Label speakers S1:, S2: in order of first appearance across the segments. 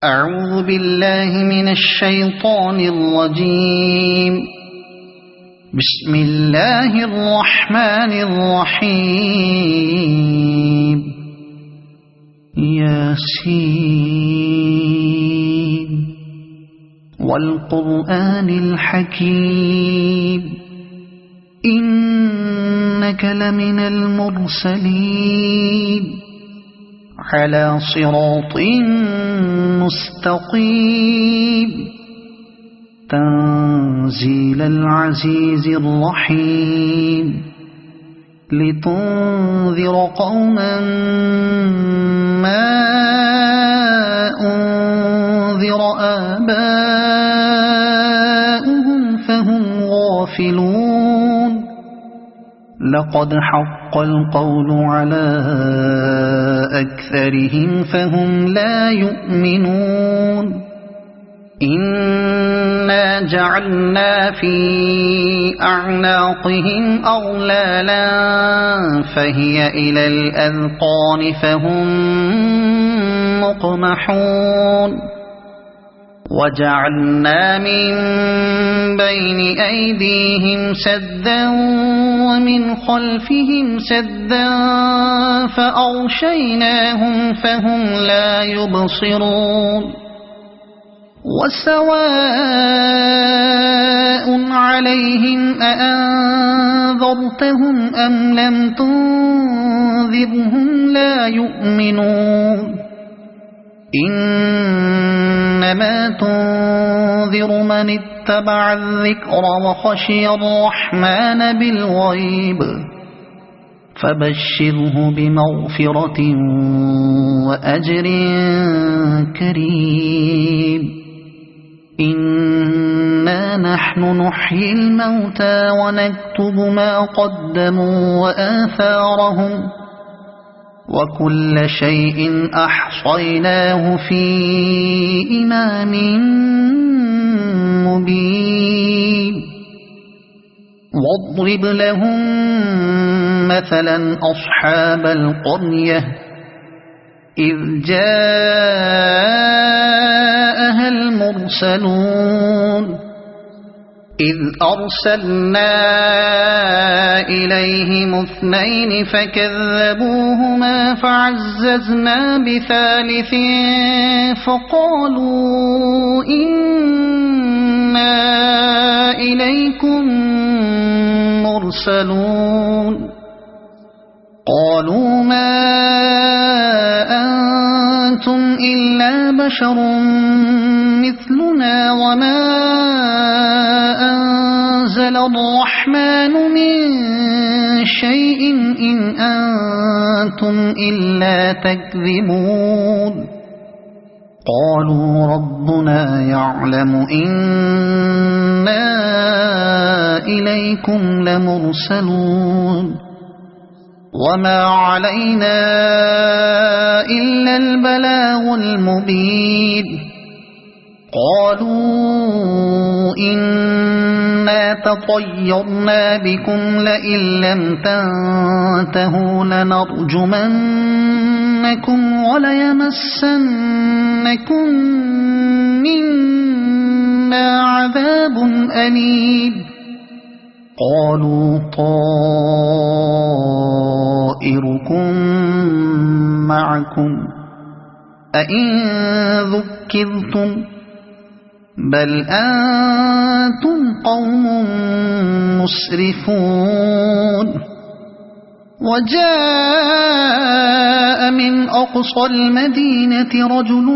S1: أعوذ بالله من الشيطان الرجيم. بسم الله الرحمن الرحيم. ياسين والقرآن الحكيم إنك لمن المرسلين على صراط مستقيم تنزيل العزيز الرحيم لتنذر قوما ما أنذر آباؤهم فهم غافلون. لقد حق القول على أكثرهم فهم لا يؤمنون. إنا جعلنا في أعناقهم أغلالا فهي إلى الأذقان فهم مقمحون. وجعلنا من بين أيديهم سدا ومن خلفهم سدا فأغشيناهم فهم لا يبصرون. وسواء عليهم أأنذرتهم أم لم تنذرهم لا يؤمنون. إنما تنذر من اتبع الذكر وخشي الرحمن بالغيب فبشره بمغفرة وأجر كريم. إنا نحن نحيي الموتى ونكتب ما قدموا وآثارهم وكل شيء أحصيناه في إمام مبين. واضرب لهم مثلا أصحاب القرية إذ جاءها المرسلون إذ أرسلنا إليهم اثنين فكذبوهما فعززنا بثالث فقالوا إنا إليكم مرسلون. قالوا ما أنتم إلا بشر مثلنا وما أنزل الرحمن من شيء إن أنتم إلا تكذبون. قالوا ربنا يعلم إنا إليكم لمرسلون وما علينا إلا البلاغ المبين. قالوا إنا تطيرنا بكم لئن لم تنتهوا لنرجمنكم وليمسنكم منا عذاب أليم. قالوا طائركم معكم أئن ذكرتم بل أنتم قوم مسرفون. وجاء من أقصى المدينة رجل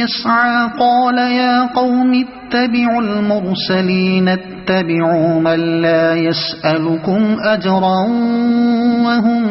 S1: يسعى قال يا قوم اتبعوا المرسلين اتبعوا من لا يسألكم أجرا وهم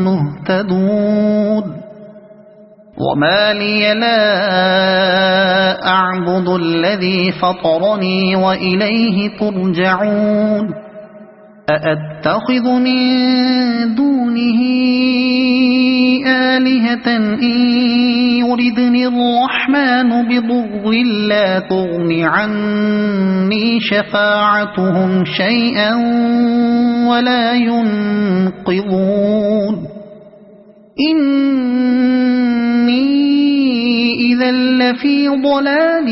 S1: مهتدون. وما لي لا أعبد الذي فطرني وإليه ترجعون. أأتخذ من دونه آلهة إن يردني الرحمن بضر لا تغن عني شفاعتهم شيئا ولا ينقذون. إني إذا لفي ضلال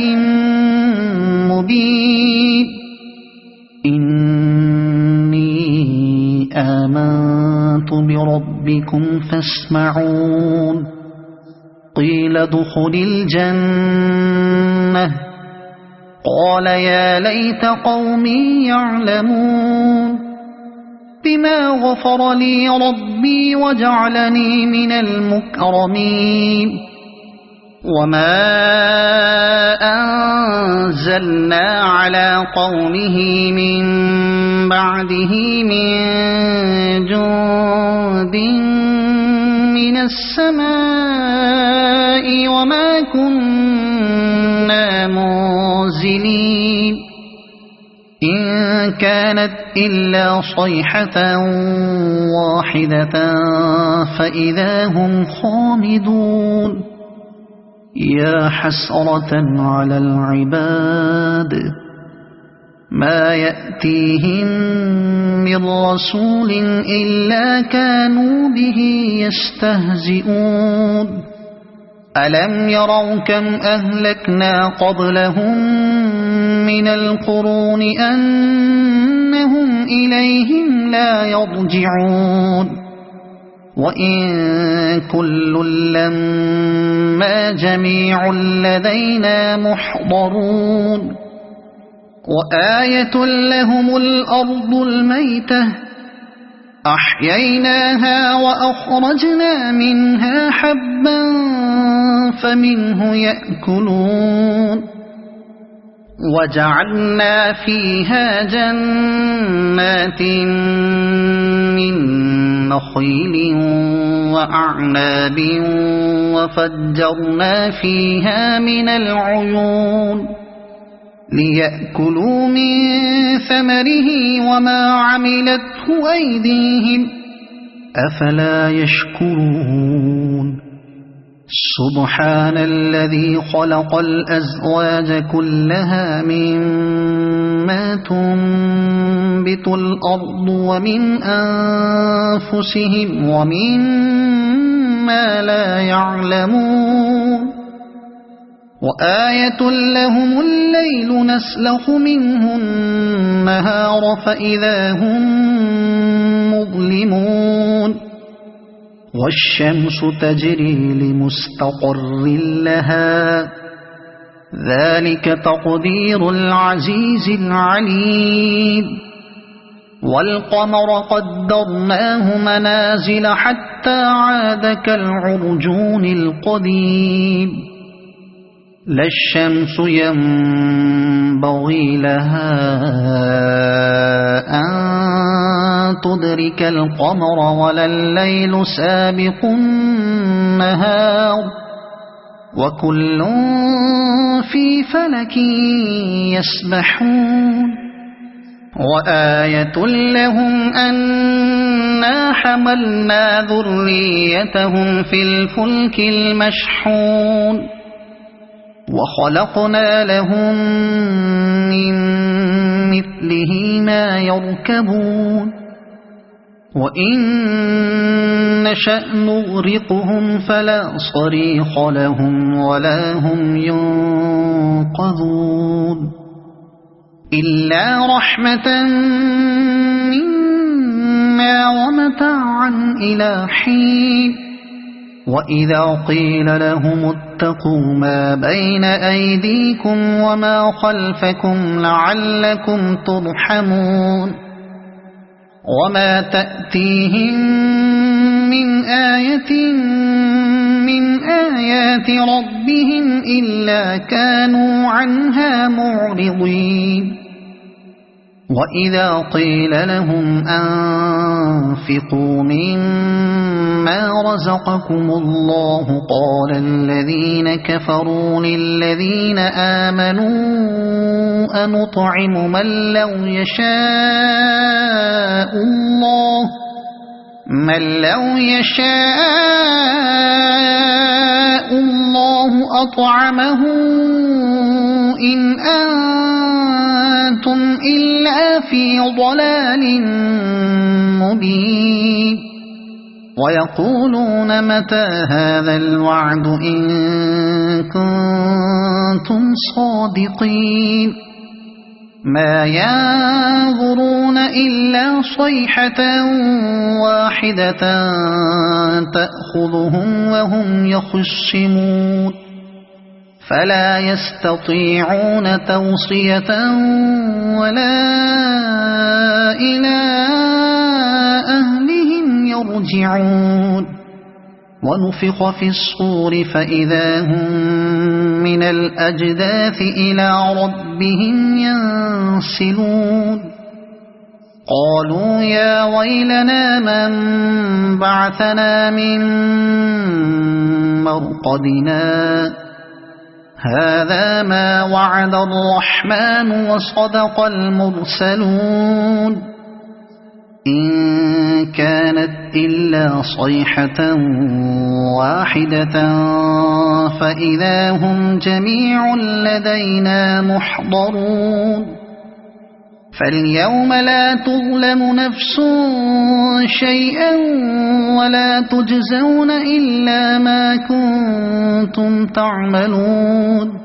S1: مبين إني آمنت بربكم فاسمعون قيل ادخل الجنة قال يا ليت قومي يعلمون بما غفر لي ربي وجعلني من المكرمين وما أنزلنا على قومه من بعده من جند من السماء وما كنا منزلين إن كانت إلا صيحة واحدة فإذا هم خامدون يا حسرة على العباد ما يأتيهم من رسول إلا كانوا به يستهزئون ألم يروا كم أهلكنا قبلهم من القرون أنهم إليهم لا يرجعون وإن كل لما جميع لدينا محضرون وآية لهم الأرض الميتة أحييناها وأخرجنا منها حبا فمنه يأكلون وجعلنا فيها جنات من نخيل وأعناب وفجرنا فيها من العيون ليأكلوا من ثمره وما عملته أيديهم أفلا يشكرون سبحان الذي خلق الأزواج كلها مما تنبت الأرض ومن أنفسهم ومما لا يعلمون وآية لهم الليل نسلخ منه النهار فإذا هم مظلمون والشمس تجري لمستقر لها ذلك تقدير العزيز العليم والقمر قدرناه منازل حتى عاد كالعرجون القديم لا الشمس ينبغي لها أن تدرك القمر ولا الليل سابق النهار وكل في فلك يسبحون وآية لهم أنا حملنا ذريتهم في الفلك المشحون وخلقنا لهم من مثله ما يركبون وإن نشأ نغرقهم فلا صريخ لهم ولا هم ينقذون إلا رحمة منا ومتاعا إلى حين وإذا قيل لهم اتقوا ما بين أيديكم وما خلفكم لعلكم ترحمون وما تأتيهم من آية من آيات ربهم إلا كانوا عنها معرضين وإذا قيل لهم أنفقوا مما رزقكم الله قال الذين كفروا للذين آمنوا أنطعم من لو يشاء الله أطعمه إن أنتم إلا في ضلال مبين ويقولون متى هذا الوعد إن كنتم صادقين ما ينظرون إلا صيحة واحدة تأخذهم وهم يخصمون فلا يستطيعون توصية ولا إلى أهلهم يرجعون ونفخ في الصور فإذا هم من الأجداث إلى ربهم ينسلون قالوا يا ويلنا من بعثنا من مرقدنا هذا ما وعد الرحمن وصدق المرسلون إن كانت إلا صيحة واحدة فإذا هم جميع لدينا محضرون فاليوم لا تظلم نفس شيئا ولا تجزون إلا ما كنتم تعملون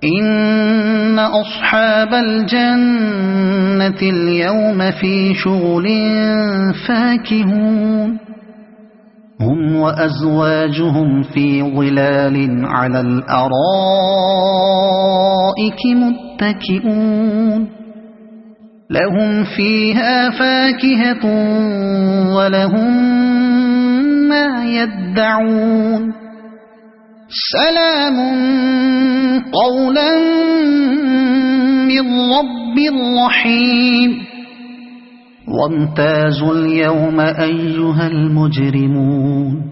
S1: إن أصحاب الجنة اليوم في شغل فاكهون هم وأزواجهم في ظلال على الأرائك متكئون لهم فيها فاكهة ولهم ما يدعون سلام قولا من رب رحيم وامتازوا اليوم أيها المجرمون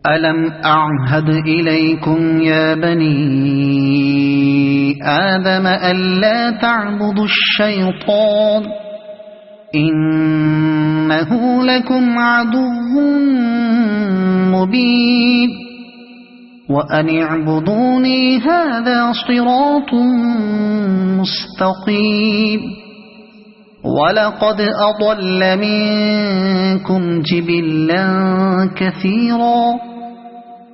S1: ألم أعهد إليكم يا بني آدم ألا تعبدوا الشيطان إنه لكم عدو مبين وأن اعبدوني هذا صراط مستقيم ولقد أضل منكم جبلا كثيرا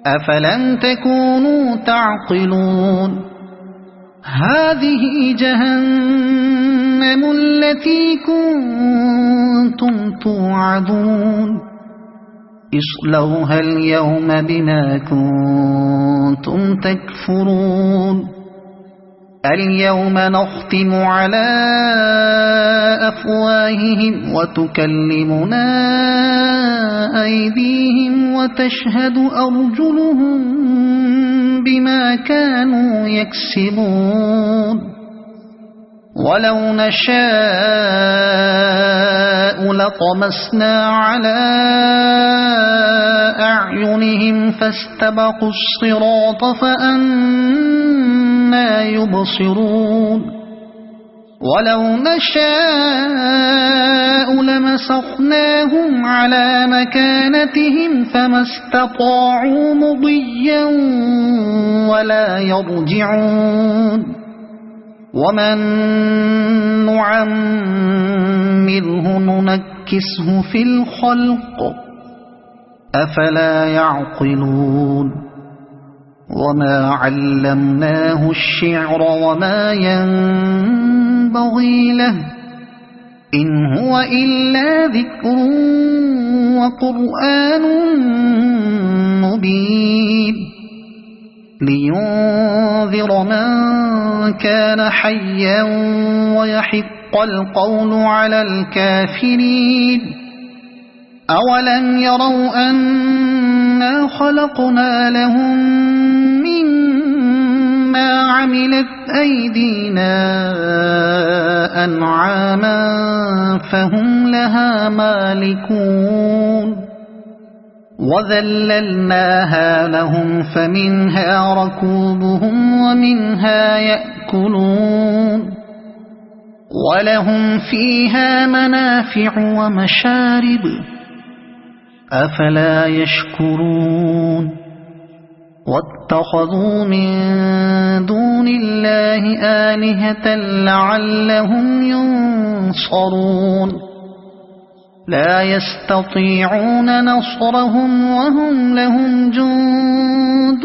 S1: أفلم تكونوا تعقلون هذه جهنم التي كنتم توعدون اصلوها اليوم بما كنتم تكفرون اليوم نختم على أفواههم وتكلمنا أيديهم وتشهد أرجلهم بما كانوا يكسبون ولو نشاء لطمسنا على أعينهم فاستبقوا الصراط فأنى يبصرون ولو نشاء لمسخناهم على مكانتهم فما استطاعوا مضيا ولا يرجعون ومن نعمره ننكسه في الخلق أفلا يعقلون وما علمناه الشعر وما ينبغي له إن هو إلا ذكر وقرآن مبين لينذر من كان حيا ويحق القول على الكافرين أولم يروا أنا خلقنا لهم مما عملت أيدينا أنعاما فهم لها مالكون وذللناها لهم فمنها ركوبهم ومنها يأكلون ولهم فيها منافع ومشارب أفلا يشكرون واتخذوا من دون الله آلهة لعلهم ينصرون لا يستطيعون نصرهم وهم لهم جند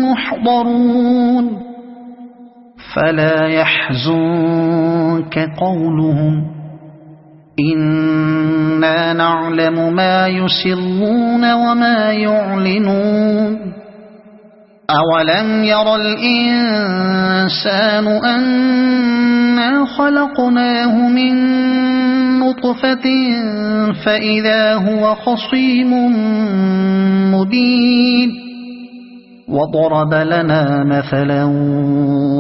S1: محضرون فلا يحزنك قولهم إنا نعلم ما يسرون وما يعلنون أولم ير الإنسان أنا خلقناه من نطفة فإذا هو خصيم مبين وضرب لنا مثلا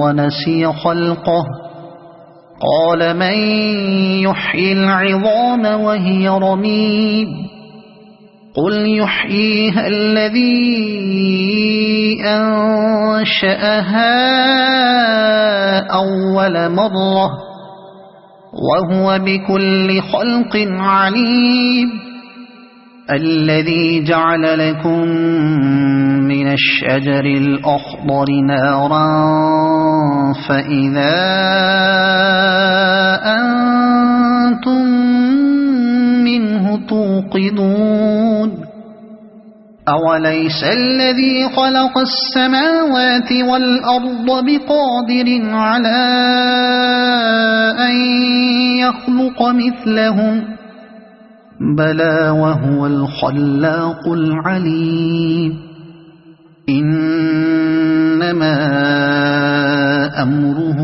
S1: ونسي خلقه قال من يحيي العظام وهي رميم قل يحييها الذي أنشأها أول مرة وهو بكل خلق عليم الذي جعل لكم من الشجر الأخضر نارا فإذا أنتم منه توقدون أوليس الذي خلق السماوات والأرض بقادر على أن يخلق مثلهم بلى وهو الخلاق العليم إنما أمره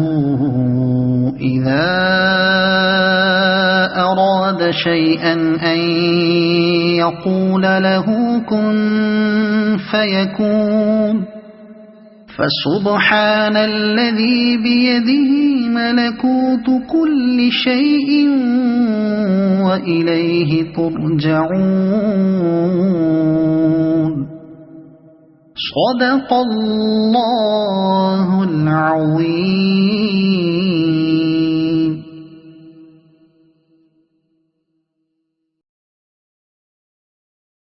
S1: إذا أراد شيئا أن يقول له كن فيكون فسبحان الذي بيده ملكوت كل شيء وإليه ترجعون صدق الله العظيم.